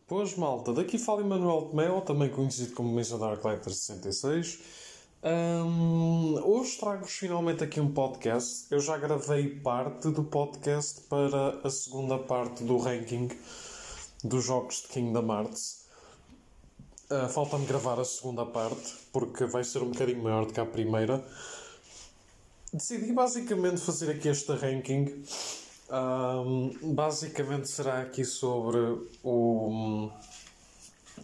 Boas malta, daqui fala Emanuel Tomeu, também conhecido como Mesa Dark Collector 66. Hoje trago-vos finalmente aqui um podcast. Eu já gravei parte do podcast para a segunda parte do ranking dos jogos de Kingdom Hearts. Falta-me gravar a segunda parte, porque vai ser um bocadinho maior do que a primeira. Decidi basicamente fazer aqui este ranking. Basicamente será aqui sobre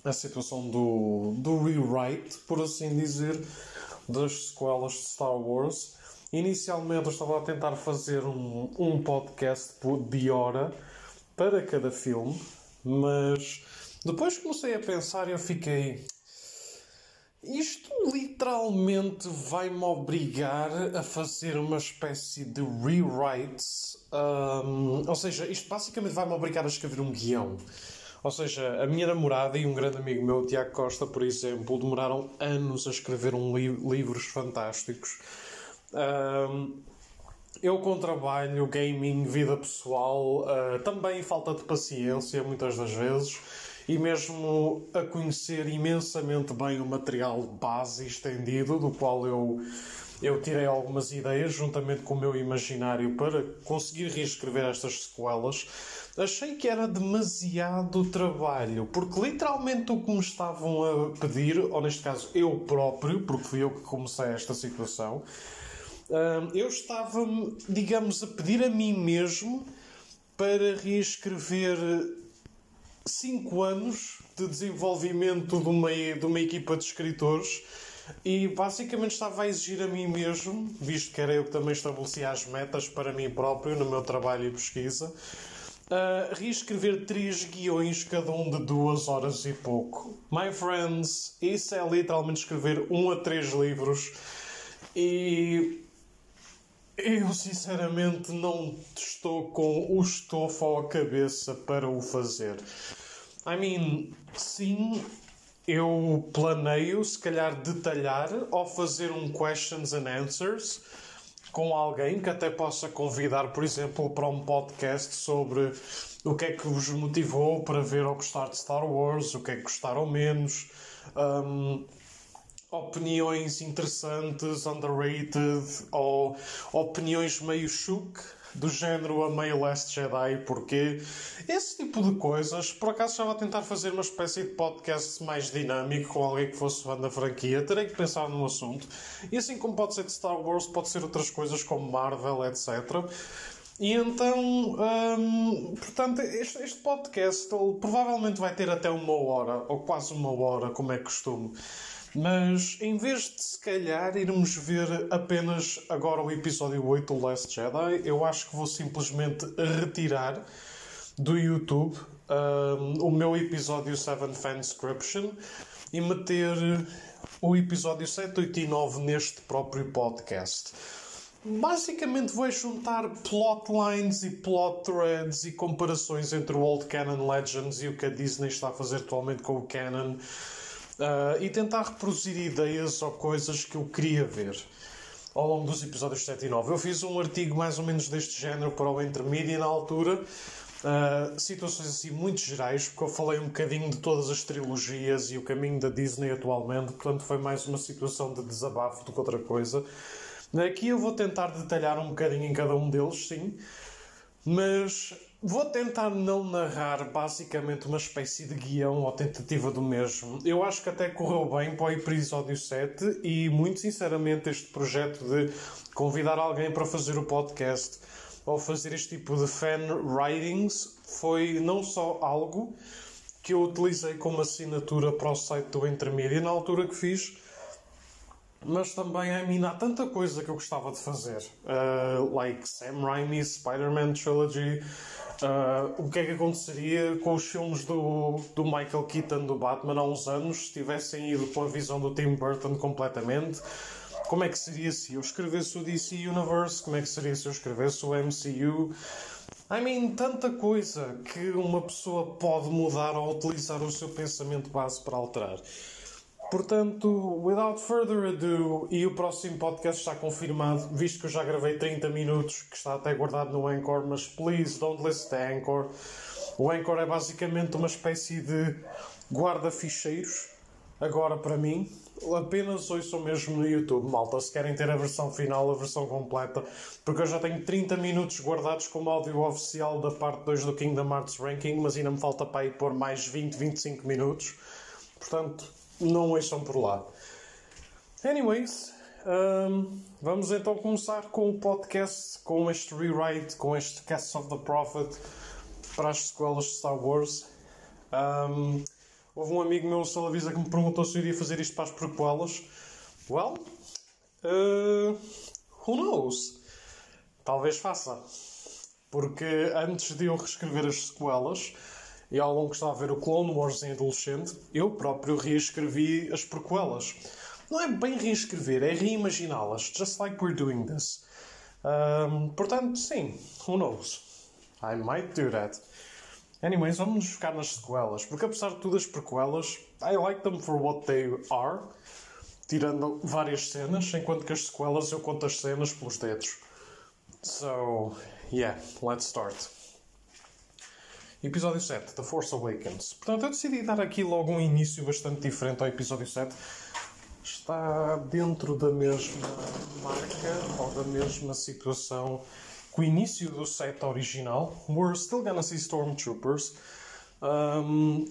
a situação do rewrite, por assim dizer, das sequelas de Star Wars. Inicialmente eu estava a tentar fazer um podcast de hora para cada filme, mas depois comecei a pensar e eu fiquei... Isto literalmente vai-me obrigar a fazer uma espécie de rewrites. Ou seja, isto basicamente vai-me obrigar a escrever um guião. Ou seja, a minha namorada e um grande amigo meu, Tiago Costa, por exemplo, demoraram anos a escrever livros fantásticos. Eu com trabalho, gaming, vida pessoal, também falta de paciência muitas das vezes. E mesmo a conhecer imensamente bem o material base estendido, do qual eu tirei algumas ideias, juntamente com o meu imaginário, para conseguir reescrever estas sequelas, achei que era demasiado trabalho, porque literalmente o que me estavam a pedir, ou neste caso eu próprio, porque fui eu que comecei esta situação, eu estava, digamos, a pedir a mim mesmo para reescrever 5 anos de desenvolvimento de uma equipa de escritores e basicamente estava a exigir a mim mesmo, visto que era eu que também estabelecia as metas para mim próprio no meu trabalho e pesquisa, reescrever 3 guiões, cada um de 2 horas e pouco. My friends, isso é literalmente escrever 1 a 3 livros e... eu sinceramente não estou com o estofo à cabeça para o fazer. Sim, eu planeio se calhar detalhar ou fazer um questions and answers com alguém que até possa convidar, por exemplo, para um podcast sobre o que é que vos motivou para ver ou gostar de Star Wars, o que é que gostaram menos... opiniões interessantes, underrated, ou opiniões meio choque, do género a meio Last Jedi, porque esse tipo de coisas, por acaso estava a tentar fazer uma espécie de podcast mais dinâmico com alguém que fosse fã da franquia, terei que pensar no assunto, e assim como pode ser de Star Wars, pode ser outras coisas como Marvel, etc. E então, portanto, este podcast ele provavelmente vai ter até 1 hora, ou quase 1 hora, como é costume. Mas, em vez de, se calhar, irmos ver apenas agora o episódio 8 do Last Jedi, eu acho que vou simplesmente retirar do YouTube o meu episódio 7 Fanscription e meter o episódio 7, 8 e 9 neste próprio podcast. Basicamente vou juntar plotlines e plot threads e comparações entre o Old Canon Legends e o que a Disney está a fazer atualmente com o Canon. E tentar reproduzir ideias ou coisas que eu queria ver ao longo dos episódios 7 e 9. Eu fiz um artigo mais ou menos deste género para o Intermídia na altura, situações assim muito gerais, porque eu falei um bocadinho de todas as trilogias e o caminho da Disney atualmente, portanto foi mais uma situação de desabafo do que outra coisa. Aqui eu vou tentar detalhar um bocadinho em cada um deles, sim, mas vou tentar não narrar basicamente uma espécie de guião ou tentativa do mesmo. Eu acho que até correu bem para o episódio 7 e, muito sinceramente, este projeto de convidar alguém para fazer o podcast ou fazer este tipo de fan writings foi não só algo que eu utilizei como assinatura para o site do Intermídia na altura que fiz, mas também há tanta coisa que eu gostava de fazer, like Sam Raimi's Spider-Man Trilogy, o que é que aconteceria com os filmes do Michael Keaton do Batman há uns anos, se tivessem ido com a visão do Tim Burton completamente, como é que seria se eu escrevesse o DC Universe, como é que seria se eu escrevesse o MCU, tanta coisa que uma pessoa pode mudar ou utilizar o seu pensamento base para alterar. Portanto, without further ado, e o próximo podcast está confirmado, visto que eu já gravei 30 minutos, que está até guardado no Anchor, mas please don't listen to Anchor. O Anchor é basicamente uma espécie de guarda-ficheiros, agora para mim. Apenas ouçam mesmo no YouTube, malta, se querem ter a versão final, a versão completa, porque eu já tenho 30 minutos guardados como áudio oficial da parte 2 do Kingdom Hearts Ranking, mas ainda me falta para ir pôr mais 20, 25 minutos. Portanto, não ouçam por lá. Anyways, vamos então começar com o podcast, com este rewrite, com este Cast of the Prophet para as sequelas de Star Wars. Houve um amigo meu, Salavisa, que me perguntou se eu iria fazer isto para as prequelas. Well, who knows? Talvez faça. Porque antes de eu reescrever as sequelas, e ao longo que estava a ver o Clone Wars em adolescente, eu próprio reescrevi as prequelas. Não é bem reescrever, é reimaginá-las. Just like we're doing this. Portanto, sim, who knows? I might do that. Anyways, vamos focar nas sequelas, porque apesar de tudo as prequelas, I like them for what they are, tirando várias cenas, enquanto que as sequelas eu conto as cenas pelos dedos. So, yeah, let's start. Episódio 7, The Force Awakens. Portanto, eu decidi dar aqui logo um início bastante diferente ao episódio 7. Está dentro da mesma marca, ou da mesma situação com o início do set original. We're still gonna see Stormtroopers.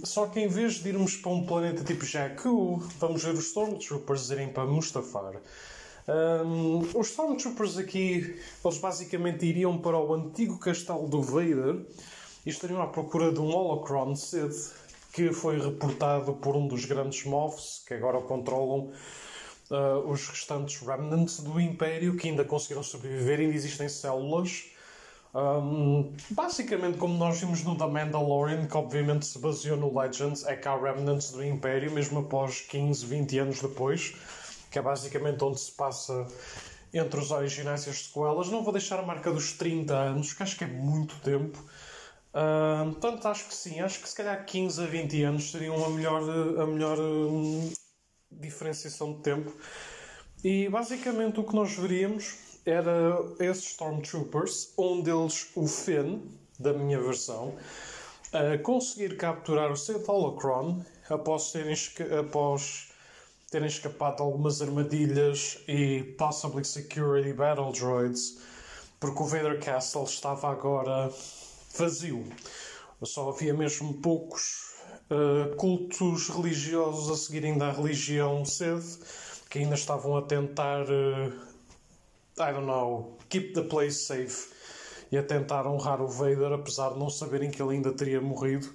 Só que em vez de irmos para um planeta tipo Jakku, vamos ver os Stormtroopers irem para Mustafar. Os Stormtroopers aqui, eles basicamente iriam para o antigo castelo do Vader e estariam à procura de um Holocron Sith que foi reportado por um dos grandes Moffs, que agora controlam os restantes remnants do Império, que ainda conseguiram sobreviver, ainda existem células. Basicamente, como nós vimos no The Mandalorian, que obviamente se baseou no Legends, é que há remnants do Império, mesmo após 15, 20 anos depois, que é basicamente onde se passa entre os originais e as sequelas. Não vou deixar a marca dos 30 anos, que acho que é muito tempo. Portanto, acho que sim, acho que se calhar 15 a 20 anos seriam a melhor diferenciação de tempo. E basicamente o que nós veríamos era esses Stormtroopers, um deles o Finn, da minha versão, a conseguir capturar o Sith Holocron após terem escapado de algumas armadilhas e possibly security battle droids, porque o Vader Castle estava agora vazio. Só havia mesmo poucos cultos religiosos a seguirem da religião Sith, que ainda estavam a tentar keep the place safe e a tentar honrar o Vader, apesar de não saberem que ele ainda teria morrido.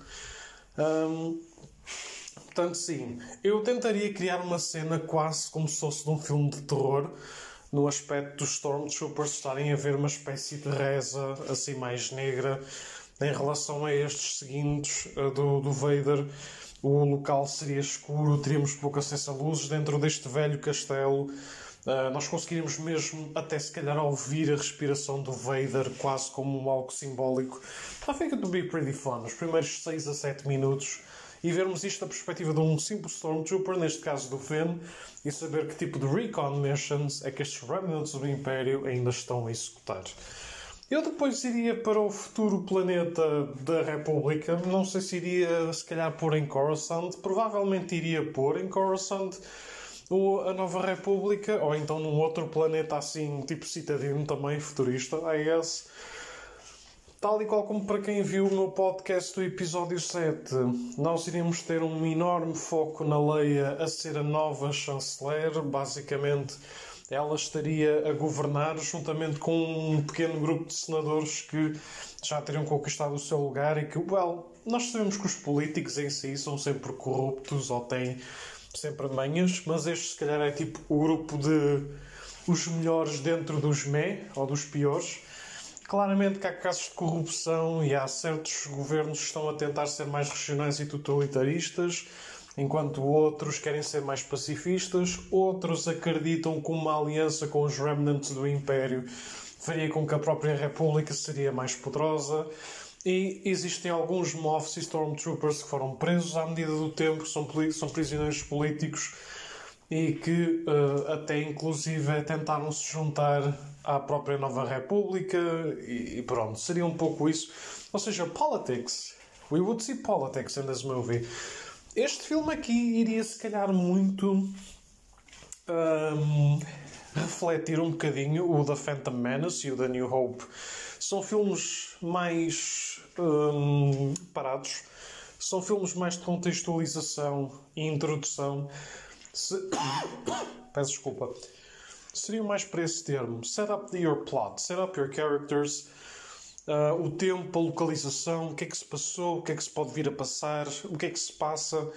Portanto, sim, eu tentaria criar uma cena quase como se fosse de um filme de terror, no aspecto dos Stormtroopers estarem a ver uma espécie de reza assim mais negra em relação a estes seguintes do Vader. O local seria escuro, teríamos pouco acesso a luzes dentro deste velho castelo. Nós conseguiríamos mesmo até se calhar ouvir a respiração do Vader quase como algo simbólico. I think it would be pretty fun. Os primeiros 6 a 7 minutos e vermos isto da perspectiva de um simples Stormtrooper, neste caso do Finn, e saber que tipo de recon missions é que estes remnants do Império ainda estão a executar. Eu depois iria para o futuro planeta da República. Não sei se iria, se calhar, pôr em Coruscant. Provavelmente iria pôr em Coruscant a Nova República, ou então num outro planeta assim, tipo citadino também, futurista, I guess. Tal e qual como para quem viu o meu podcast do episódio 7, nós iríamos ter um enorme foco na Leia a ser a nova chanceler. Basicamente, ela estaria a governar juntamente com um pequeno grupo de senadores que já teriam conquistado o seu lugar e que, nós sabemos que os políticos em si são sempre corruptos ou têm sempre manhas, mas este se calhar é tipo o grupo de os melhores dentro dos ou dos piores. Claramente que há casos de corrupção e há certos governos que estão a tentar ser mais regionais e totalitaristas, enquanto outros querem ser mais pacifistas, outros acreditam que uma aliança com os remnants do Império faria com que a própria República seria mais poderosa. E existem alguns Moffs e Stormtroopers que foram presos à medida do tempo, são prisioneiros políticos e que até inclusive tentaram se juntar à própria Nova República e pronto, seria um pouco isso. Ou seja, politics, We would see politics in this movie. Este filme aqui iria se calhar muito refletir um bocadinho o The Phantom Menace e o The New Hope. São filmes mais parados. São filmes mais de contextualização e introdução. Peço desculpa. Seriam mais para esse termo. Set up your plot. Set up your characters. O tempo, a localização, o que é que se passou, o que é que se pode vir a passar, o que é que se passa.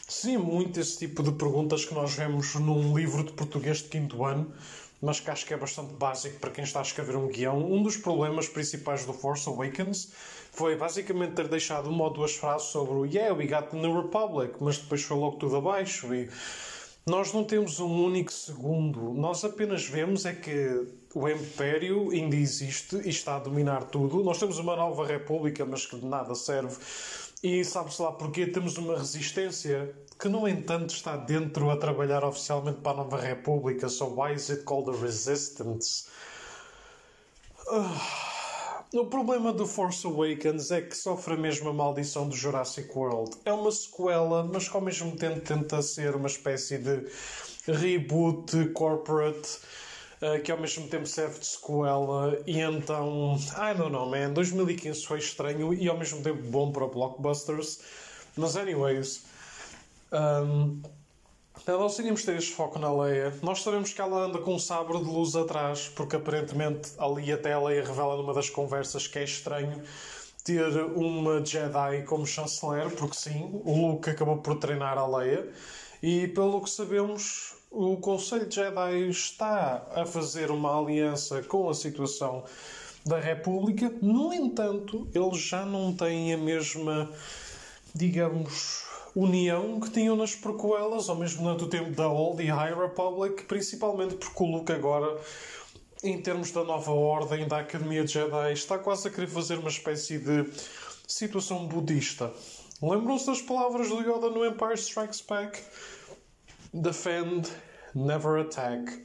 Seria muito esse tipo de perguntas que nós vemos num livro de português de 5º ano, mas que acho que é bastante básico para quem está a escrever um guião. Um dos problemas principais do Force Awakens foi basicamente ter deixado uma ou duas frases sobre o "Yeah, we got the New Republic", mas depois foi logo tudo abaixo e nós não temos um único segundo. Nós apenas vemos é que o Império ainda existe e está a dominar tudo. Nós temos uma nova República, mas que de nada serve. E sabe-se lá porquê temos uma resistência que, no entanto, está dentro a trabalhar oficialmente para a nova República. So why is it called a resistance? O problema do Force Awakens é que sofre a mesma maldição do Jurassic World. É uma sequela, mas que ao mesmo tempo tenta ser uma espécie de reboot corporate, que ao mesmo tempo serve de sequela. E então, I don't know, man, 2015 foi estranho e ao mesmo tempo bom para blockbusters. Mas anyways, nós iríamos ter este foco na Leia. Nós sabemos que ela anda com um sabre de luz atrás, porque aparentemente ali até a Leia revela numa das conversas que é estranho ter uma Jedi como chanceler, porque sim, o Luke acabou por treinar a Leia. E pelo que sabemos, o Conselho de Jedi está a fazer uma aliança com a situação da República. No entanto, eles já não têm a mesma, digamos, união que tinham nas prequelas, ou mesmo no tempo da Old e High Republic, principalmente porque o Luke agora, em termos da nova ordem da Academia de Jedi, está quase a querer fazer uma espécie de situação budista. Lembram-se das palavras do Yoda no Empire Strikes Back? Defend, never attack.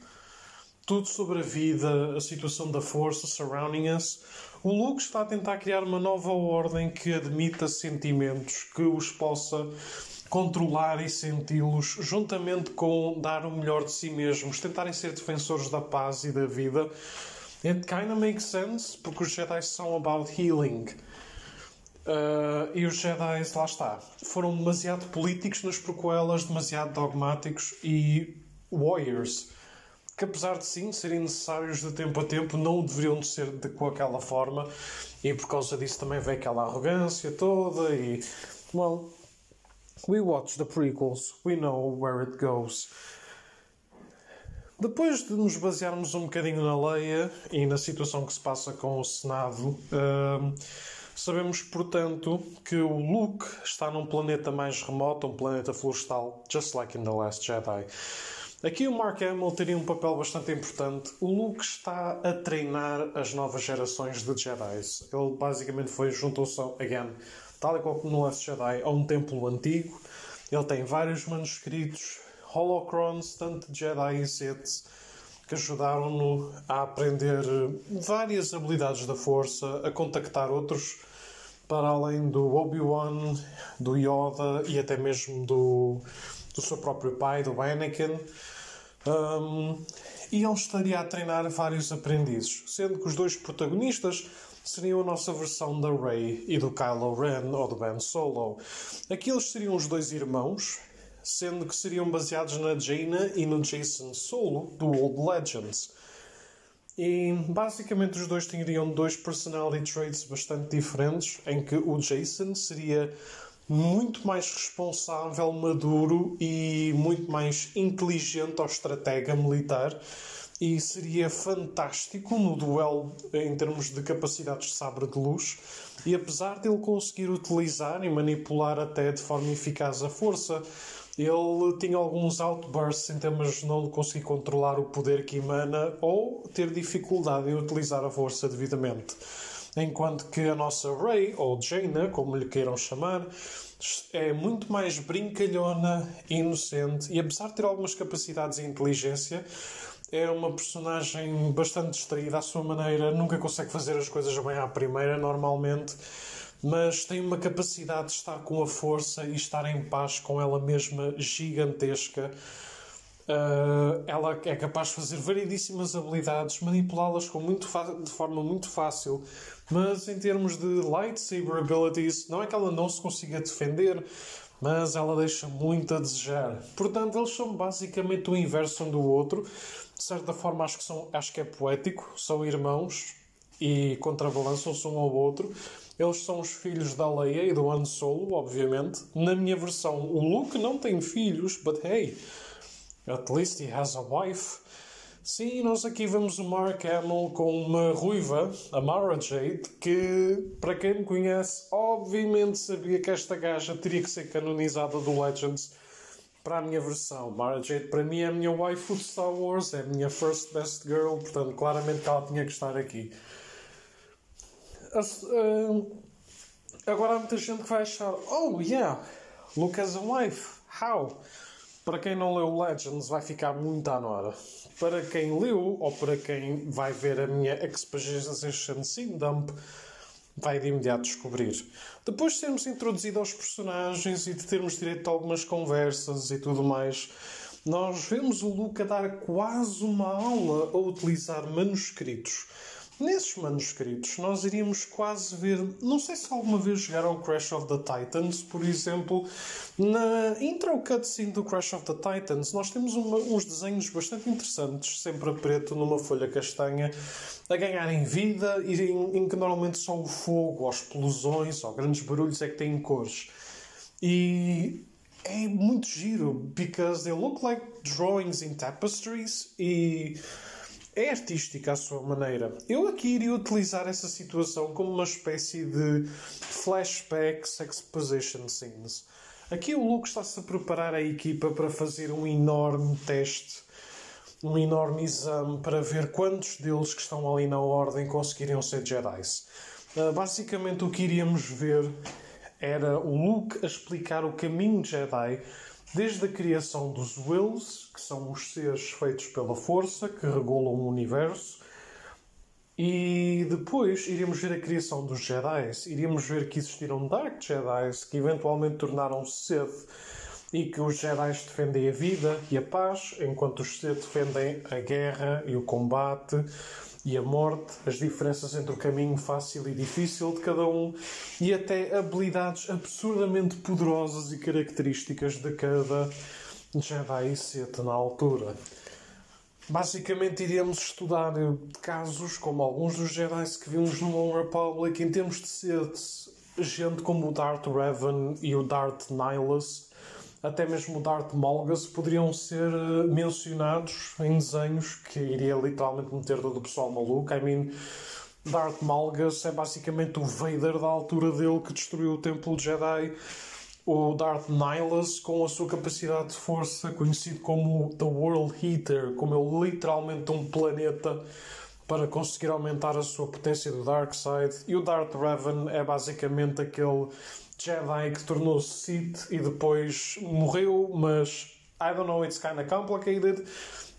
Tudo sobre a vida, a situação da força surrounding us. O Luke está a tentar criar uma nova ordem que admita sentimentos, que os possa controlar e senti-los, juntamente com dar o melhor de si mesmos, tentarem ser defensores da paz e da vida. It kinda makes sense, porque os Jedi são about healing. E os Jedi, lá está, foram demasiado políticos nas prequelas, demasiado dogmáticos e warriors, que apesar de sim serem necessários de tempo a tempo, não deveriam de ser com aquela forma, e por causa disso também veio aquela arrogância toda e... Well, we watch the prequels, we know where it goes. Depois de nos basearmos um bocadinho na Leia e na situação que se passa com o Senado, sabemos, portanto, que o Luke está num planeta mais remoto, um planeta florestal, just like in The Last Jedi. Aqui o Mark Hamill teria um papel bastante importante. O Luke está a treinar as novas gerações de Jedi. Ele basicamente juntou-se, again, tal e qual como no Last Jedi, a um templo antigo. Ele tem vários manuscritos, holocrons, tanto de Jedi e Sith, que ajudaram-no a aprender várias habilidades da força, a contactar outros, para além do Obi-Wan, do Yoda e até mesmo do seu próprio pai, do Anakin. E ele estaria a treinar vários aprendizes, sendo que os dois protagonistas seriam a nossa versão da Rey e do Kylo Ren ou do Ben Solo. Aqui eles seriam os dois irmãos, sendo que seriam baseados na Jaina e no Jacen Solo do Old Legends. E basicamente os dois teriam dois personality traits bastante diferentes, em que o Jacen seria muito mais responsável, maduro e muito mais inteligente ao estratega militar, e seria fantástico no duelo em termos de capacidades de sabre de luz. E apesar de ele conseguir utilizar e manipular até de forma eficaz a força, ele tinha alguns outbursts em termos de não conseguir controlar o poder que emana ou ter dificuldade em utilizar a força devidamente. Enquanto que a nossa Rey, ou Jaina, como lhe queiram chamar, é muito mais brincalhona, inocente, e apesar de ter algumas capacidades e inteligência, é uma personagem bastante distraída à sua maneira, nunca consegue fazer as coisas bem à primeira, normalmente, mas tem uma capacidade de estar com a força e estar em paz com ela mesma gigantesca. Ela é capaz de fazer variedíssimas habilidades, manipulá-las de forma muito fácil, mas em termos de lightsaber abilities, não é que ela não se consiga defender, mas ela deixa muito a desejar. Portanto, eles são basicamente o inverso um do outro. De certa forma, acho que é poético. São irmãos e contrabalançam-se um ao outro. Eles são os filhos da Leia e do Han Solo, obviamente. Na minha versão, o Luke não tem filhos, but hey, at least he has a wife. Sim, nós aqui vemos o Mark Hamill com uma ruiva, a Mara Jade, que, para quem me conhece, obviamente sabia que esta gaja teria que ser canonizada do Legends para a minha versão. Mara Jade, para mim, é a minha waifu de Star Wars, é a minha first best girl, portanto, claramente que ela tinha que estar aqui. Agora há muita gente que vai achar, oh yeah, Luke has a wife, how? Para quem não leu Legends vai ficar muito à nora. Para quem leu, ou para quem vai ver a minha Exposition Scene Dump, vai de imediato descobrir. Depois de sermos introduzidos aos personagens e de termos direito a algumas conversas e tudo mais, nós vemos o Luke a dar quase uma aula a utilizar manuscritos. Nesses manuscritos, nós iríamos quase ver... Não sei se alguma vez jogaram o Crash of the Titans, por exemplo. Na intro cutscene do Crash of the Titans, nós temos uns desenhos bastante interessantes, sempre a preto, numa folha castanha, a ganharem vida, e em que normalmente só o fogo, ou explosões, ou grandes barulhos é que têm cores. E é muito giro, because they look like drawings in tapestries, e... é artística à sua maneira. Eu aqui iria utilizar essa situação como uma espécie de flashbacks, exposition scenes. Aqui o Luke está-se a preparar a equipa para fazer um enorme teste, um enorme exame para ver quantos deles que estão ali na Ordem conseguiriam ser Jedi. Basicamente o que iríamos ver era o Luke a explicar o caminho Jedi desde a criação dos Wills, que são os seres feitos pela força, que regulam o universo, e depois iríamos ver a criação dos Jedi. Iríamos ver que existiram Dark Jedi, que eventualmente tornaram-se Sith, e que os Jedi defendem a vida e a paz, enquanto os Sith defendem a guerra e o combate e a morte, as diferenças entre o caminho fácil e difícil de cada um, e até habilidades absurdamente poderosas e características de cada Jedi e Sith na altura. Basicamente iríamos estudar casos como alguns dos Jedi que vimos no Old Republic, em termos de Sith, gente como o Darth Revan e o Darth Nihilus, até mesmo o Darth Malgus, poderiam ser mencionados em desenhos que iria literalmente meter todo o pessoal maluco. Darth Malgus é basicamente o Vader da altura dele, que destruiu o Templo Jedi. O Darth Nihilus, com a sua capacidade de força, conhecido como The World Eater, como ele literalmente um planeta para conseguir aumentar a sua potência do Darkseid. E o Darth Revan é basicamente aquele Jedi que tornou-se Sith e depois morreu, mas I don't know, it's kinda complicated,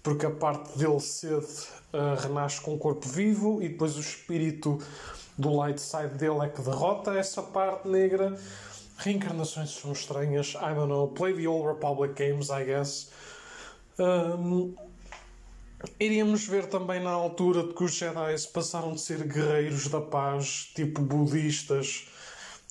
porque a parte dele Sith renasce com um corpo vivo e depois o espírito do light side dele é que derrota essa parte negra. Reencarnações são estranhas, I don't know, play the Old Republic games, I guess. Iríamos ver também na altura de que os Jedi passaram de ser guerreiros da paz, tipo budistas,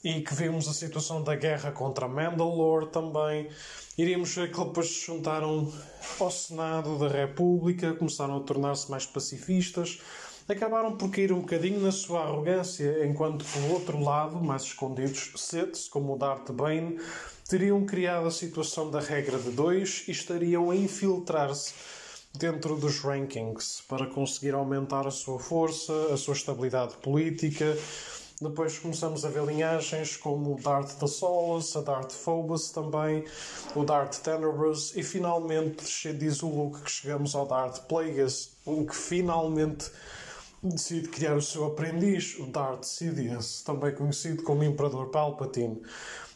e que vimos a situação da guerra contra Mandalore também. Iríamos ver que depois se juntaram ao Senado da República, começaram a tornar-se mais pacifistas, acabaram por cair um bocadinho na sua arrogância, enquanto por outro lado, mais escondidos, Siths, como o Darth Bane, teriam criado a situação da regra de 2 e estariam a infiltrar-se dentro dos rankings para conseguir aumentar a sua força, a sua estabilidade política. Depois começamos a ver linhagens como o Darth Thassaulus, a Darth Phobos também, o Darth Tenebrous e finalmente diz o Luke que chegamos ao Darth Plagueis, que finalmente decide criar o seu aprendiz, o Darth Sidious, também conhecido como Imperador Palpatine.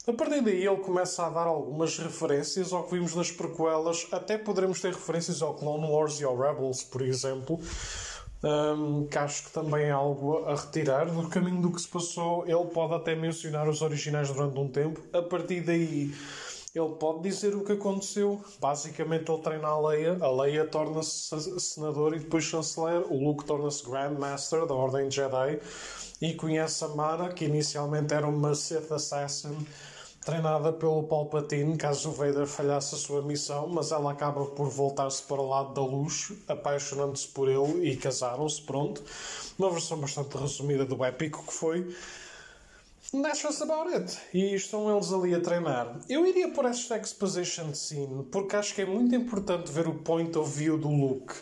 A partir daí ele começa a dar algumas referências ao que vimos nas prequelas, até poderemos ter referências ao Clone Wars e ao Rebels, por exemplo. que acho que também é algo a retirar do caminho do que se passou. Ele pode até mencionar os originais durante um tempo. A partir daí, ele pode dizer o que aconteceu. Basicamente, ele treina a Leia torna-se senador e depois chanceler. O Luke torna-se Grand Master da Ordem Jedi e conhece a Mara, que inicialmente era uma Sith Assassin, treinada pelo Palpatine, caso o Vader falhasse a sua missão, mas ela acaba por voltar-se para o lado da luz, apaixonando-se por ele e casaram-se, pronto. Uma versão bastante resumida do épico que foi. That's just about it. E estão eles ali a treinar. Eu iria por esta exposition scene, porque acho que é muito importante ver o point of view do Luke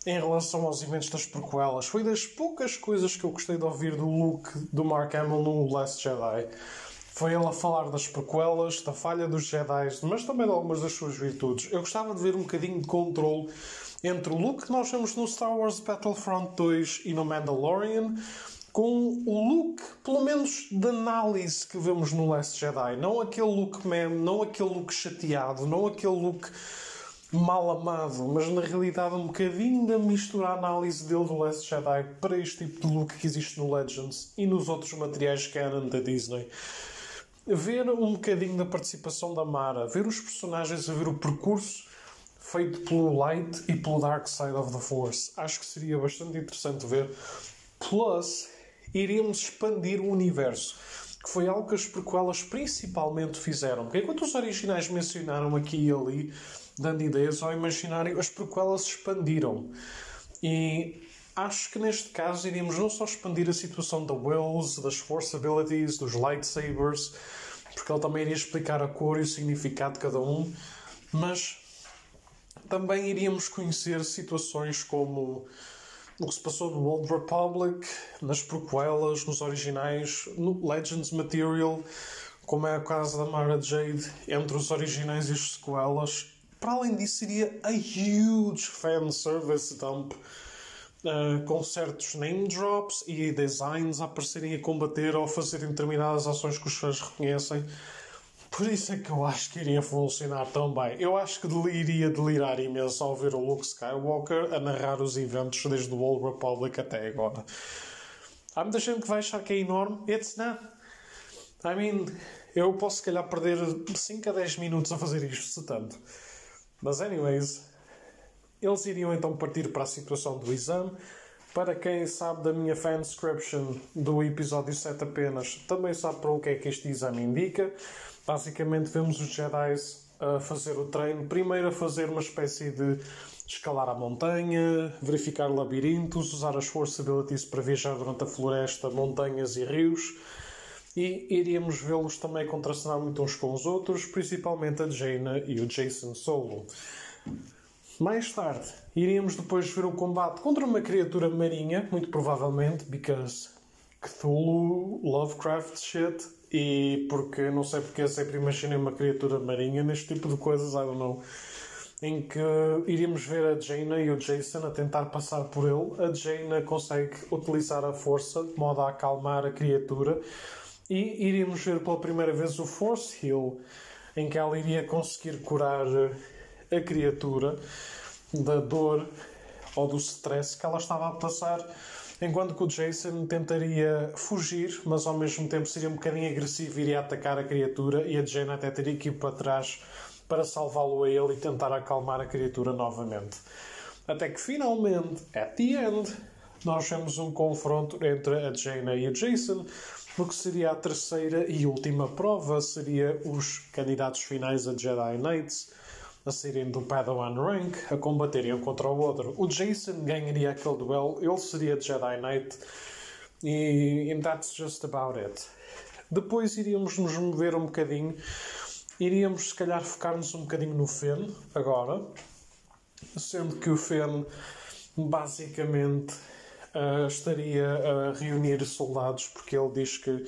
em relação aos eventos das prequelas. Foi das poucas coisas que eu gostei de ouvir do Luke, do Mark Hamill no Last Jedi. Foi ele a falar das prequelas, da falha dos Jedi, mas também de algumas das suas virtudes. Eu gostava de ver um bocadinho de controle entre o Luke que nós vemos no Star Wars Battlefront 2 e no Mandalorian, com o look, pelo menos, de análise que vemos no Last Jedi. Não aquele look meme, não aquele look chateado, não aquele look mal amado, mas na realidade um bocadinho da mistura a análise dele do Last Jedi para este tipo de look que existe no Legends e nos outros materiais canon da Disney. Ver um bocadinho da participação da Mara, ver os personagens, a ver o percurso feito pelo Light e pelo Dark Side of the Force. Acho que seria bastante interessante ver. Plus, iríamos expandir o universo, que foi algo que as prequelas principalmente fizeram. Porque enquanto os originais mencionaram aqui e ali, dando ideias ao imaginário, as prequelas expandiram. E acho que neste caso iríamos não só expandir a situação da Wills, das Force Abilities, dos Lightsabers, porque ele também iria explicar a cor e o significado de cada um, mas também iríamos conhecer situações como o que se passou no Old Republic, nas prequelas, nos originais, no Legends Material, como é o caso da Mara Jade, entre os originais e as sequelas. Para além disso, seria a huge fanservice dump, com certos name drops e designs a aparecerem a combater ou a fazerem determinadas ações que os fãs reconhecem. Por isso é que eu acho que iria funcionar tão bem. Eu acho que iria delirar imenso ao ver o Luke Skywalker a narrar os eventos desde o Old Republic até agora. Há muita gente que vai achar que é enorme. It's not. I mean, eu posso se calhar perder 5 a 10 minutos a fazer isto, se tanto. Mas anyways, eles iriam então partir para a situação do exame. Para quem sabe da minha fanscription do episódio 7 apenas, também sabe para o que é que este exame indica. Basicamente vemos os Jedi a fazer o treino. Primeiro a fazer uma espécie de escalar a montanha, verificar labirintos, usar as Force Abilities para viajar durante a floresta, montanhas e rios. E iríamos vê-los também contracenar muito uns com os outros, principalmente a Jaina e o Jacen Solo. Mais tarde, iríamos depois ver o combate contra uma criatura marinha, muito provavelmente, because Cthulhu, Lovecraft shit, e porque, não sei porque, eu sempre imaginei uma criatura marinha neste tipo de coisas, I don't know, em que iríamos ver a Jaina e o Jacen a tentar passar por ele. A Jaina consegue utilizar a força de modo a acalmar a criatura, e iríamos ver pela primeira vez o Force Heal, em que ela iria conseguir curar a criatura da dor ou do stress que ela estava a passar, enquanto que o Jacen tentaria fugir, mas ao mesmo tempo seria um bocadinho agressivo e iria atacar a criatura, e a Jaina até teria que ir para trás para salvá-lo a ele e tentar acalmar a criatura novamente. Até que finalmente, at the end, nós vemos um confronto entre a Jaina e o Jacen, no que seria a terceira e última prova. Seria os candidatos finais a Jedi Knights a saírem do Padawan Rank, a combaterem um contra o outro. O Jacen ganharia aquele duelo, ele seria Jedi Knight, e that's just about it. Depois iríamos nos mover um bocadinho, iríamos se calhar focar-nos um bocadinho no Finn agora, sendo que o Finn basicamente estaria a reunir soldados, porque ele diz que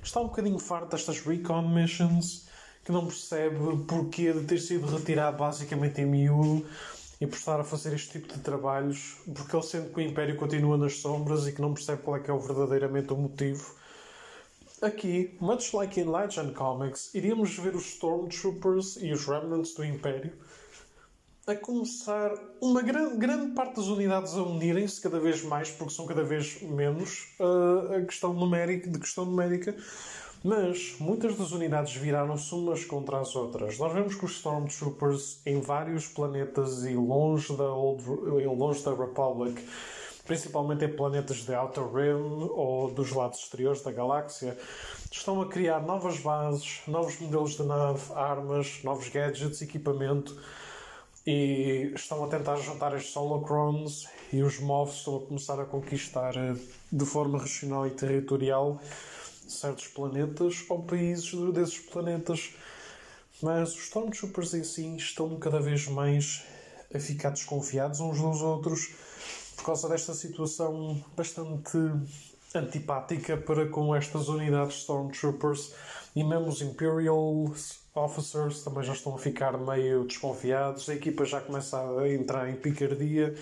está um bocadinho farto destas recon missions, que não percebe porquê de ter sido retirado basicamente em miúdo e por estar a fazer este tipo de trabalhos, porque ele sente que o Império continua nas sombras e que não percebe qual é que é verdadeiramente o motivo. Aqui, much like in Legend Comics, iríamos ver os Stormtroopers e os Remnants do Império a começar uma grande parte das unidades a unirem-se cada vez mais, porque são cada vez menos a questão numérica, mas muitas das unidades viraram-se umas contra as outras. Nós vemos que os Stormtroopers em vários planetas e longe da Republic, principalmente em planetas de Outer Rim ou dos lados exteriores da galáxia, estão a criar novas bases, novos modelos de nave, armas, novos gadgets, equipamento, e estão a tentar juntar estes holocrons, e os Moffs estão a começar a conquistar de forma regional e territorial certos planetas ou países desses planetas. Mas os Stormtroopers em si estão cada vez mais a ficar desconfiados uns dos outros por causa desta situação bastante antipática para com estas unidades Stormtroopers, e mesmo os Imperial Officers também já estão a ficar meio desconfiados. A equipa já começa a entrar em picardia,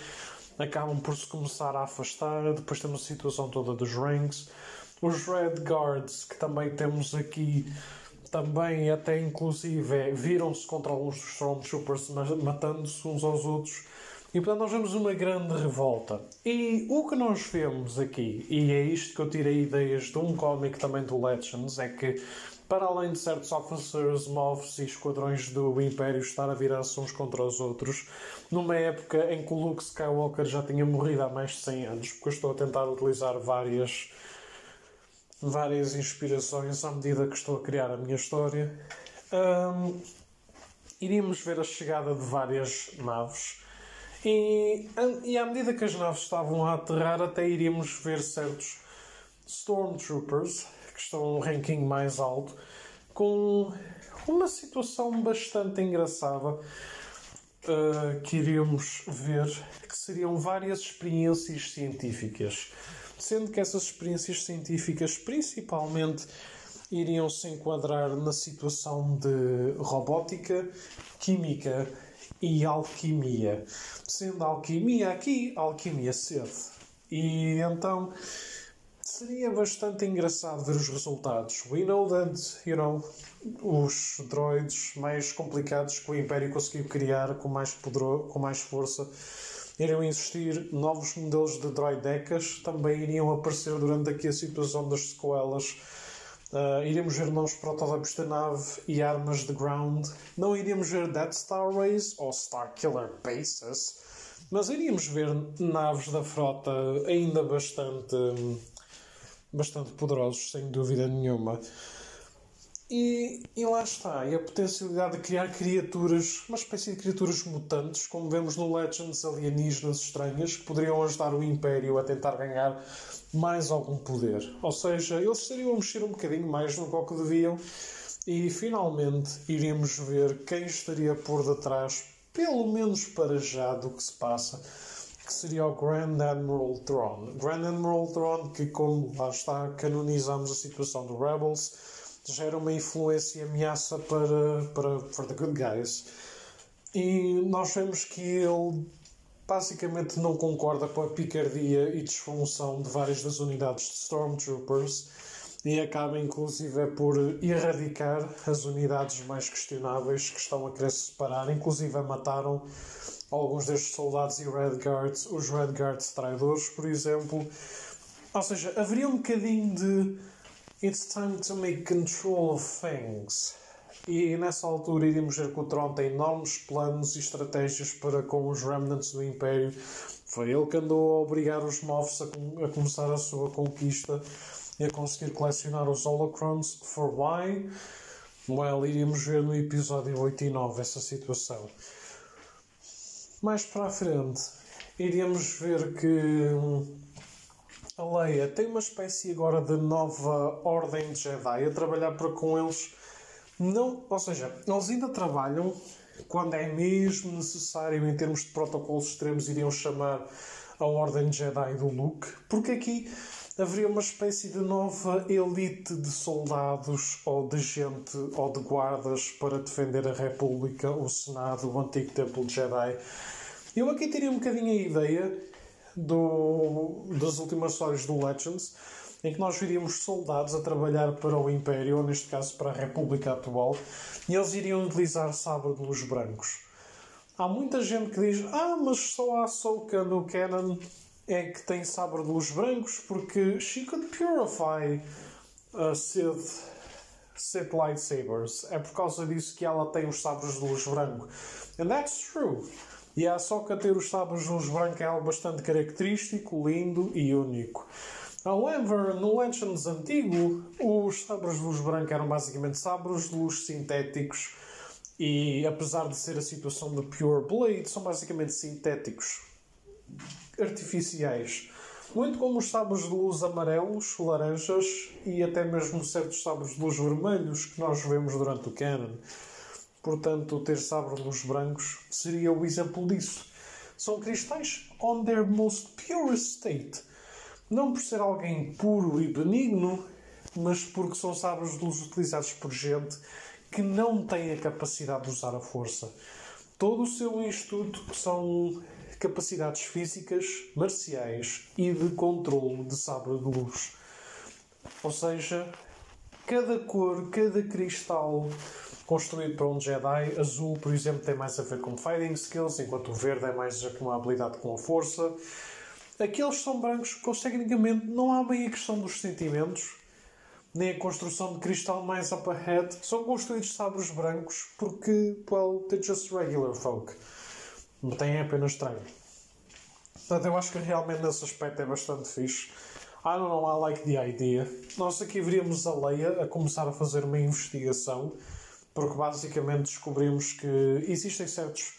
acabam por se começar a afastar. Depois temos a situação toda dos ranks. Os Red Guards, que também temos aqui, também até inclusive viram-se contra alguns dos Stormtroopers, matando-se uns aos outros. E portanto nós vemos uma grande revolta. E o que nós vemos aqui, e é isto que eu tirei ideias de um cómic também do Legends, é que para além de certos officers, moffs e esquadrões do Império estar a virar-se uns contra os outros, numa época em que o Luke Skywalker já tinha morrido há mais de 100 anos, porque eu estou a tentar utilizar várias inspirações à medida que estou a criar a minha história, iríamos ver a chegada de várias naves. E à medida que as naves estavam a aterrar, até iríamos ver certos Stormtroopers, que estão num ranking mais alto, com uma situação bastante engraçada que iríamos ver, que seriam várias experiências científicas. Sendo que essas experiências científicas principalmente iriam se enquadrar na situação de robótica, química e alquimia. Sendo a alquimia aqui, a alquimia cedo. E então seria bastante engraçado ver os resultados. We know that, os droids mais complicados que o Império conseguiu criar com mais força, iriam existir novos modelos de droidecas, também iriam aparecer durante aqui a situação das sequelas. Iríamos ver novos protótipos da nave e armas de ground. Não iríamos ver Death Star Rays ou Starkiller Bases, mas iríamos ver naves da frota ainda bastante poderosos, sem dúvida nenhuma. E lá está. E a potencialidade de criar criaturas, uma espécie de criaturas mutantes, como vemos no Legends, alienígenas estranhas, que poderiam ajudar o Império a tentar ganhar mais algum poder. Ou seja, eles estariam a mexer um bocadinho mais no que deviam, e finalmente iríamos ver quem estaria por detrás, pelo menos para já, do que se passa, que seria o Grand Admiral Thrawn. Grand Admiral Thrawn, que, como lá está, canonizamos a situação do Rebels, gera uma influência e ameaça para the good guys. E nós vemos que ele basicamente não concorda com a picardia e disfunção de várias das unidades de Stormtroopers, e acaba inclusive por erradicar as unidades mais questionáveis que estão a querer se separar. Inclusive mataram alguns destes soldados e Red Guards, os Red Guards traidores, por exemplo. Ou seja, haveria um bocadinho de It's time to make control of things. E nessa altura iríamos ver que o Tron tem enormes planos e estratégias para com os remnants do Império. Foi ele que andou a obrigar os Moffs a começar a sua conquista e a conseguir colecionar os holocrons. For why? Well, iríamos ver no episódio 8 e 9 essa situação. Mais para a frente, iríamos ver que a Leia tem uma espécie agora de nova ordem de Jedi a trabalhar para com eles. Não, ou seja, eles ainda trabalham quando é mesmo necessário em termos de protocolos extremos, iriam chamar a ordem de Jedi do Luke, porque aqui haveria uma espécie de nova elite de soldados ou de gente ou de guardas para defender a República, o Senado, o antigo Templo de Jedi. Eu aqui teria um bocadinho a ideia das últimas histórias do Legends, em que nós veríamos soldados a trabalhar para o Império, ou neste caso para a República atual, e eles iriam utilizar sabre de luz brancos. Há muita gente que diz mas só a Ahsoka no canon é que tem sabre de luz brancos porque she could purify Sith lightsabers. É por causa disso que ela tem os sabres de luz branco. And that's true. E a Ahsoka ter os sabres de luz branco é algo bastante característico, lindo e único. However, no Legends antigo, os sabres de luz branco eram basicamente sabres de luz sintéticos e, apesar de ser a situação de Pure Blade, são basicamente sintéticos, artificiais. Muito como os sabres de luz amarelos, laranjas e até mesmo certos sabres de luz vermelhos que nós vemos durante o canon. Portanto, ter sabre de luz brancos seria o exemplo disso. São cristais on their most purest state. Não por ser alguém puro e benigno, mas porque são sabres de luz utilizados por gente que não tem a capacidade de usar a força. Todo o seu instituto são capacidades físicas, marciais e de controle de sabre de luz. Ou seja, cada cor, cada cristal construído para um Jedi, azul, por exemplo, tem mais a ver com fighting skills, enquanto o verde é mais com uma habilidade com a força. Aqueles que são brancos, tecnicamente, não há bem a questão dos sentimentos, nem a construção de cristal mais up ahead. São construídos sabres brancos porque, well, they're just regular folk. Não têm apenas treino. Portanto, eu acho que realmente nesse aspecto é bastante fixe. I don't know, I like the idea. Nós aqui veríamos a Leia a começar a fazer uma investigação, porque basicamente descobrimos que existem certos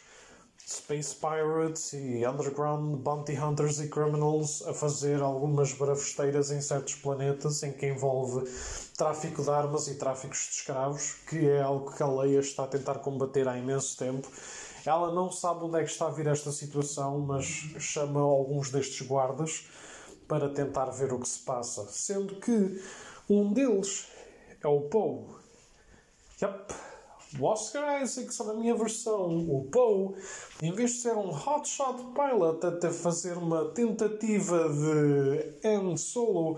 Space Pirates e Underground Bounty Hunters e Criminals a fazer algumas barafesteiras em certos planetas em que envolve tráfico de armas e tráficos de escravos, que é algo que a Leia está a tentar combater há imenso tempo. Ela não sabe onde é que está a vir esta situação, mas chama alguns destes guardas para tentar ver o que se passa. Sendo que um deles é o Poe. Yep. O Oscar Isaac, na minha versão, o Poe, em vez de ser um hotshot pilot até fazer uma tentativa de Han Solo,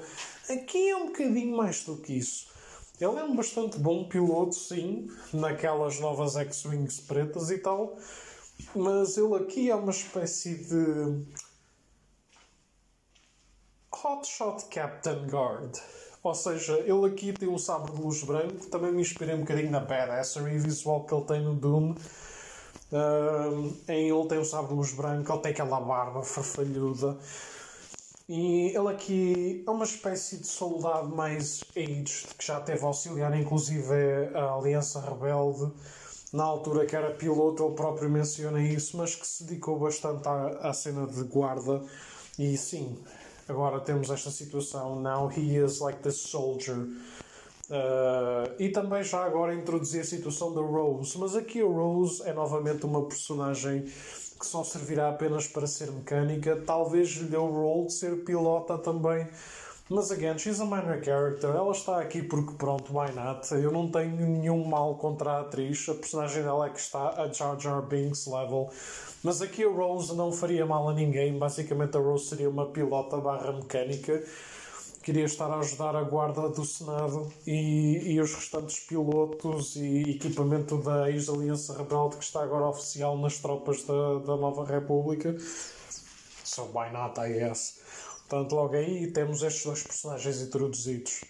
aqui é um bocadinho mais do que isso. Ele é um bastante bom piloto, sim, naquelas novas X-Wings pretas e tal, mas ele aqui é uma espécie de hotshot Captain Guard. Ou seja, ele aqui tem um sabre de luz branco. Também me inspirei um bocadinho na badassery visual que ele tem no Dune. Ele tem um sabre de luz branco, ele tem aquela barba farfalhuda. E ele aqui é uma espécie de soldado mais aged, que já teve auxiliar inclusive a Aliança Rebelde. Na altura que era piloto, ele próprio menciona isso, mas que se dedicou bastante à cena de guarda. E sim, agora temos esta situação. Now he is like the soldier. E também já agora introduzi a situação da Rose. Mas aqui a Rose é novamente uma personagem que só servirá apenas para ser mecânica. Talvez lhe dê o role de ser pilota também. Mas again, she's a minor character. Ela está aqui porque pronto, why not? Eu não tenho nenhum mal contra a atriz. A personagem dela é que está a Jar Jar Binks level. Mas aqui a Rose não faria mal a ninguém. Basicamente a Rose seria uma pilota barra mecânica. Queria estar a ajudar a guarda do Senado e os restantes pilotos e equipamento da ex-Aliança Rebelde que está agora oficial nas tropas da Nova República. So why not, I guess? Portanto, logo aí temos estes dois personagens introduzidos.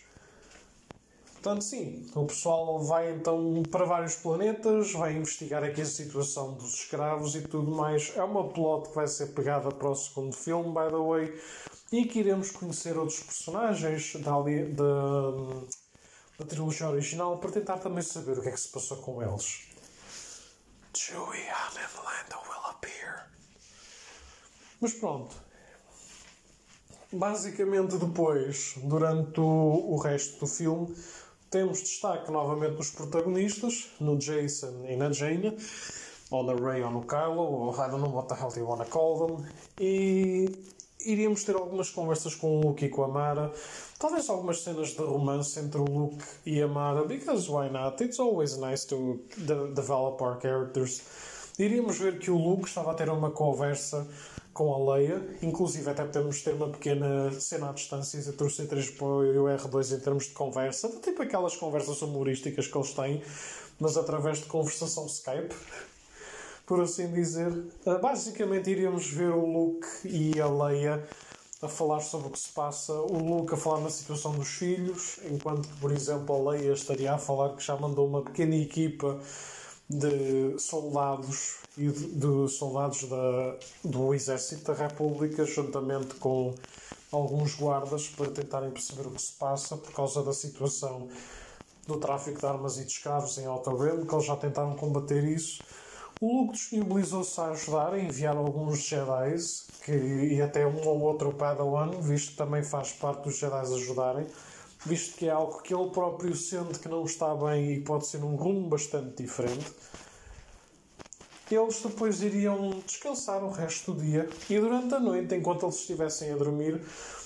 Portanto, sim, o pessoal vai então para vários planetas, vai investigar aqui a situação dos escravos e tudo mais. É uma plot que vai ser pegada para o segundo filme, by the way, e que iremos conhecer outros personagens da trilogia original para tentar também saber o que é que se passou com eles. Chewie, Han and Lando will appear. Mas pronto. Basicamente depois, durante o resto do filme, temos destaque novamente nos protagonistas, no Jason e na Jaina, ou na Rey ou no Kylo, ou I don't know what the hell you wanna call them, e iríamos ter algumas conversas com o Luke e com a Mara, talvez algumas cenas de romance entre o Luke e a Mara, because why not? It's always nice to develop our characters. Iríamos ver que o Luke estava a ter uma conversa com a Leia, inclusive até podemos ter uma pequena cena à distância entre o C3PO e o R2 em termos de conversa, tipo aquelas conversas humorísticas que eles têm, mas através de conversação Skype. por assim dizer. Basicamente iríamos ver o Luke e a Leia a falar sobre o que se passa, o Luke a falar na situação dos filhos, enquanto que, por exemplo, a Leia estaria a falar que já mandou uma pequena equipa de soldados e de soldados do Exército da República, juntamente com alguns guardas, para tentarem perceber o que se passa por causa da situação do tráfico de armas e de escravos em Outer Rim, que eles já tentaram combater isso. O Luke disponibilizou-se a ajudar, a enviar alguns Jedi e até um ou outro Padawan, visto que também faz parte dos Jedi ajudarem, visto que é algo que ele próprio sente que não está bem e pode ser um rumo bastante diferente. Eles depois iriam descansar o resto do dia e durante a noite, enquanto eles estivessem a dormir,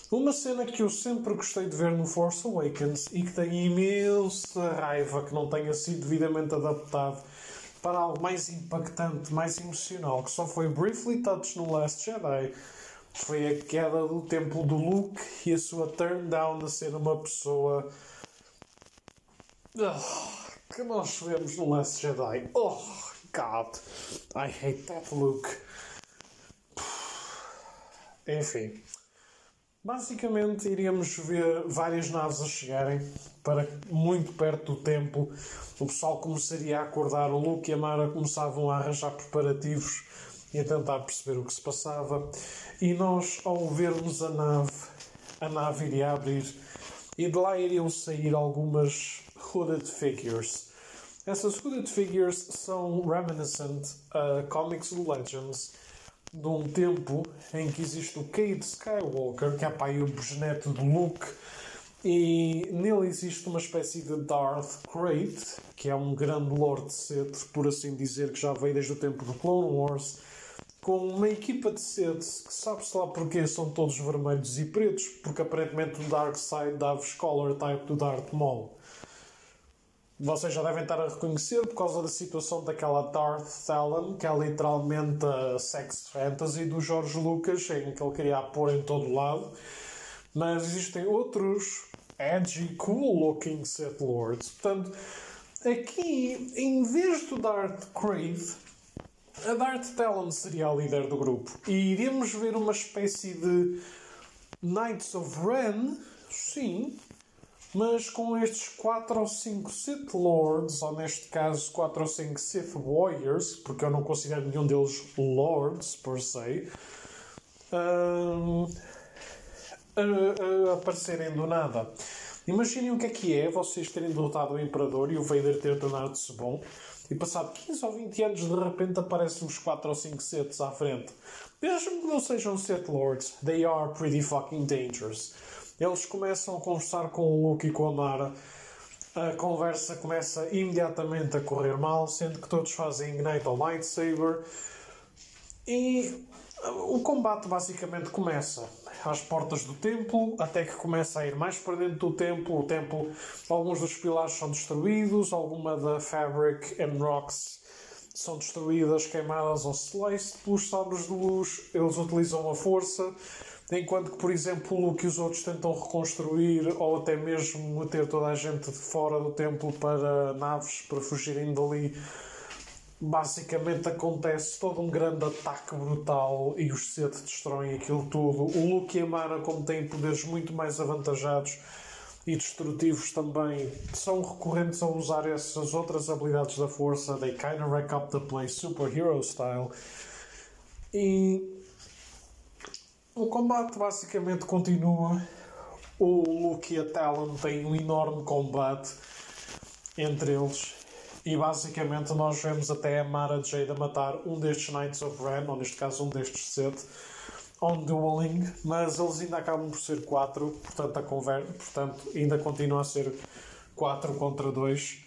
uma cena que eu sempre gostei de ver no Force Awakens e que tenho imensa raiva que não tenha sido devidamente adaptado para algo mais impactante, mais emocional, que só foi briefly touched no Last Jedi, foi a queda do templo do Luke e a sua turn down a ser uma pessoa que nós vemos no Last Jedi. Oh, God, I hate that Luke. Enfim, basicamente iríamos ver várias naves a chegarem para muito perto do templo. O pessoal começaria a acordar, o Luke e a Mara começavam a arranjar preparativos e a tentar perceber o que se passava. E nós, ao vermos a nave iria abrir e de lá iriam sair algumas hooded figures. Essas hooded figures são reminiscent a Comics of Legends de um tempo em que existe o Cade Skywalker, que é pai o bisneto do Luke, e nele existe uma espécie de Darth Krayt, que é um grande Lord Sith, por assim dizer, que já veio desde o tempo do Clone Wars, com uma equipa de Sith que sabe-se lá porque são todos vermelhos e pretos, porque aparentemente o Darkseid dá-vos color type do Darth Maul. Vocês já devem estar a reconhecer por causa da situação daquela Darth Talon, que é literalmente a sex fantasy do George Lucas, em que ele queria a pôr em todo lado. Mas existem outros edgy, cool-looking Sith Lords. Portanto, aqui, em vez do Darth Krayt, a Darth Talon seria a líder do grupo. E iríamos ver uma espécie de Knights of Ren, sim, mas com estes 4 ou 5 Sith Lords, ou neste caso 4 ou 5 Sith Warriors, porque eu não considero nenhum deles Lords, per se, a aparecerem do nada. Imaginem o que é vocês terem derrotado o Imperador e o Vader ter tornado-se bom, e passado 15 ou 20 anos de repente aparecem uns 4 ou 5 Siths à frente. Mesmo que não sejam Sith Lords, they are pretty fucking dangerous. Eles começam a conversar com o Luke e com a Mara. A conversa começa imediatamente a correr mal, sendo que todos fazem Ignite ao Lightsaber. E o combate basicamente começa às portas do templo, até que começa a ir mais para dentro do templo. O templo, alguns dos pilares são destruídos, alguma da Fabric and Rocks são destruídas, queimadas ou sliced pelos sabres de luz. Eles utilizam a força. Enquanto que, por exemplo, o Luke e os outros tentam reconstruir ou até mesmo meter toda a gente de fora do templo para naves, para fugirem dali. Basicamente acontece todo um grande ataque brutal e os Sith destroem aquilo tudo. O Luke e a Mara, como têm poderes muito mais avantajados e destrutivos também, são recorrentes a usar essas outras habilidades da força. They kinda rack up the place, superhero style. E o combate basicamente continua. O Luke e a Talon têm um enorme combate entre eles. E basicamente nós vemos até a Mara Jade a matar um destes Knights of Ren, ou neste caso um destes Sith, on dueling, mas eles ainda acabam por ser 4, portanto ainda continua a ser 4 contra 2.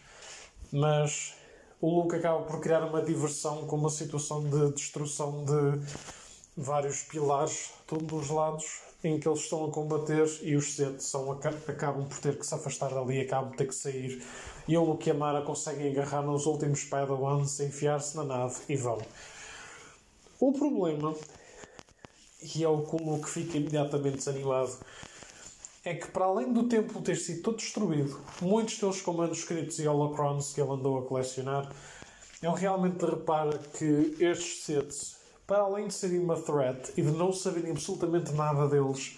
Mas o Luke acaba por criar uma diversão com uma situação de destruição de vários pilares de um dos lados em que eles estão a combater, e os Sith acabam por ter que se afastar dali, acabam por ter que sair, e o Luke e a Mara conseguem agarrar nos últimos Padawans, enfiar-se na nave e vão. O problema, e é o que o Luke fica imediatamente desanimado, é que para além do templo ter sido todo destruído, muitos deles com manuscritos e holocrons que ele andou a colecionar, ele realmente repara que estes Siths, para além de serem uma threat e de não saberem absolutamente nada deles,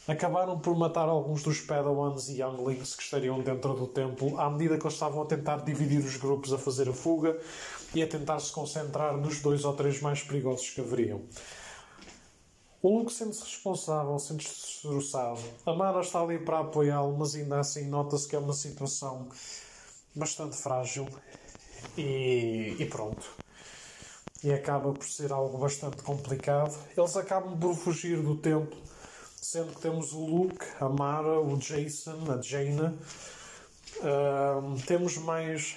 acabaram por matar alguns dos Padawans e Younglings que estariam dentro do templo à medida que eles estavam a tentar dividir os grupos a fazer a fuga e a tentar se concentrar nos 2 ou 3 mais perigosos que haveriam. O Luke sente-se responsável, sente-se destroçado. A Mara está ali para apoiá-lo, mas ainda assim nota-se que é uma situação bastante frágil e pronto. E acaba por ser algo bastante complicado. Eles acabam por fugir do templo, sendo que temos o Luke, a Mara, o Jason, a Jaina. Temos mais...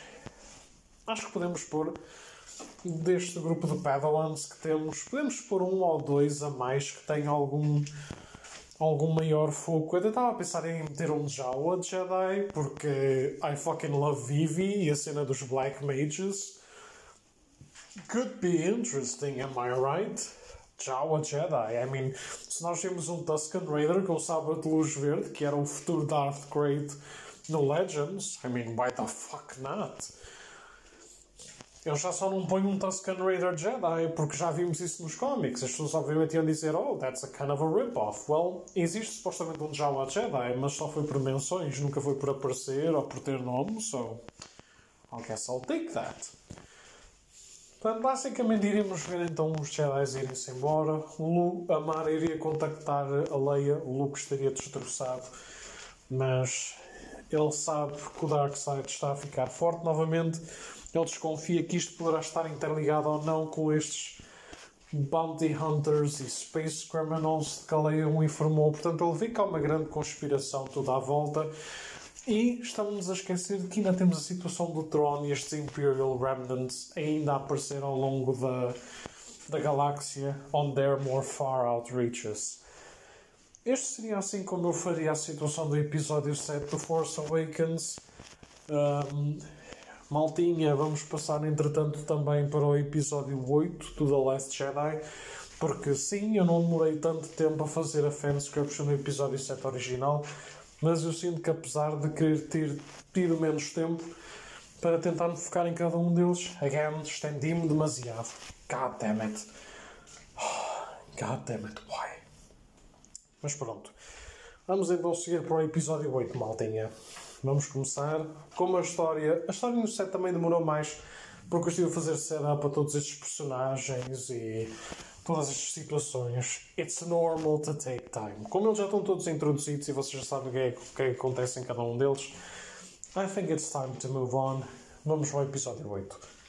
Acho que podemos pôr deste grupo de Padawans que temos. Podemos pôr 1 ou 2 a mais que tenham algum maior foco. Eu até estava a pensar em meter um Jawa Jedi, porque I fucking love Vivi e a cena dos Black Mages. Could be interesting, am I right? Jawa Jedi. I mean, se nós temos um Tusken Raider com o sabre de luz verde, que era o futuro Darth Krayt no Legends, I mean, why the fuck not? Eu já só não ponho um Tusken Raider Jedi, porque já vimos isso nos cómics. As pessoas obviamente iam dizer, oh, that's a kind of a rip-off. Well, existe supostamente um Jawa Jedi, mas só foi por menções, nunca foi por aparecer ou por ter nome, so I guess I'll take that. Portanto, basicamente iríamos ver então os Jedi irem-se embora. A Mara iria contactar a Leia, o Luke estaria destroçado, mas ele sabe que o Darkseid está a ficar forte novamente. Ele desconfia que isto poderá estar interligado ou não com estes Bounty Hunters e Space Criminals que a Leia o informou. Portanto, ele vê que há uma grande conspiração toda à volta. E estamos a esquecer de que ainda temos a situação do trono e estes Imperial Remnants ainda a aparecer ao longo da galáxia on their more far out reaches. Este seria assim como eu faria a situação do episódio 7 do Force Awakens. Maltinha, vamos passar entretanto também para o episódio 8 do The Last Jedi, porque sim, eu não demorei tanto tempo a fazer a fanscription no episódio 7 original, mas eu sinto que apesar de querer ter tido menos tempo para tentar me focar em cada um deles, again, estendi-me demasiado. God damn it. God damn it, why? Mas pronto. Vamos então seguir para o episódio 8, maltinha. Vamos começar com a história. A história no set também demorou mais, porque eu estive a fazer setup a todos estes personagens e todas estas situações. It's normal to take time. Como eles já estão todos introduzidos e vocês já sabem o que acontece em cada um deles, I think it's time to move on. Vamos ao episódio 8.